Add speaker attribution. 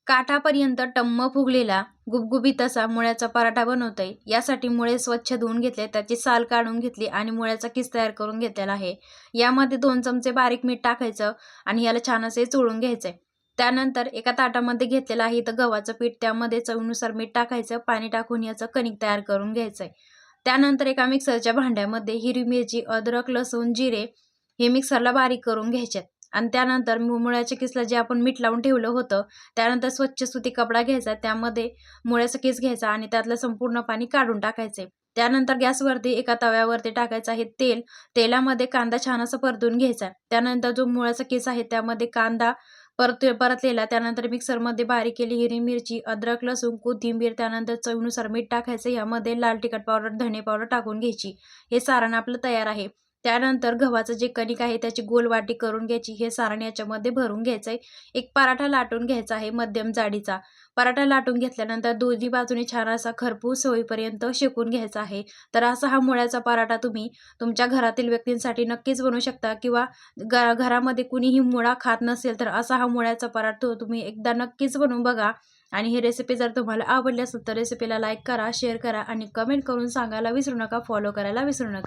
Speaker 1: काठापर्यंत टम्म फुगलेला गुबगुबीत असा मुळ्याचा पराठा बनवता येईल. यासाठी मुळे स्वच्छ धुवून घेतले, त्याची साल काढून घेतली आणि मुळ्याचा किस तयार करून घेतलेला आहे. यामध्ये 2 चमचे बारीक मीठ टाकायचं आणि याला छान असे चोळून घ्यायचंय. त्यानंतर एका ताटामध्ये घेतलेलं आहे इथं गव्हाचं पीठ, त्यामध्ये चवीनुसार मीठ टाकायचं, पाणी टाकून याचं कणिक तयार करून घ्यायचंय. त्यानंतर एका मिक्सरच्या भांड्यामध्ये हिरवी मिरची, अद्रक, लसूण, जिरे हे मिक्सरला बारीक करून घ्यायचे आणि त्यानंतर मुळ्याच्या किसला जे आपण मीठ लावून ठेवलं होतं, त्यानंतर स्वच्छ सुती कपडा घ्यायचा, त्यामध्ये मुळ्याचा किस घ्यायचा आणि त्यातलं संपूर्ण पाणी काढून टाकायचे. त्यानंतर गॅसवरती एका तव्यावरती टाकायचं आहे तेल. तेलामध्ये कांदा छान असा परतून घ्यायचा. त्यानंतर जो मुळ्याचा किस आहे त्यामध्ये कांदा परतलेला, त्यानंतर मिक्सरमध्ये बारीक केली हिरवी मिरची, अद्रक, लसूण, कोथिंबीर, त्यानंतर चवीनुसार मीठ टाकायचं. यामध्ये लाल तिखट पावडर, धने पावडर टाकून घ्यायची. हे सारण आपलं तयार आहे. त्यानंतर गव्हाचं जे कणिक आहे त्याची गोल वाटी करून घ्यायची. हे सारण याच्यामध्ये भरून घ्यायचंय. एक पराठा लाटून घ्यायचा आहे मध्यम जाडीचा. पराठा लाटून घेतल्यानंतर दोन्ही बाजूने छान असा खरपूस होईपर्यंत शेकून घ्यायचा आहे. तर असा हा मुळ्याचा पराठा तुम्ही तुमच्या घरातील व्यक्तींसाठी नक्कीच बनवू शकता किंवा घरामध्ये कुणीही मुळा खात नसेल तर असा हा मुळ्याचा पराठा तुम्ही एकदा नक्कीच बनवून बघा. आणि ही रेसिपी जर तुम्हाला आवडली असेल तर रेसिपीला लाईक करा, शेअर करा आणि कमेंट करून सांगायला विसरू नका, फॉलो करायला विसरू नका.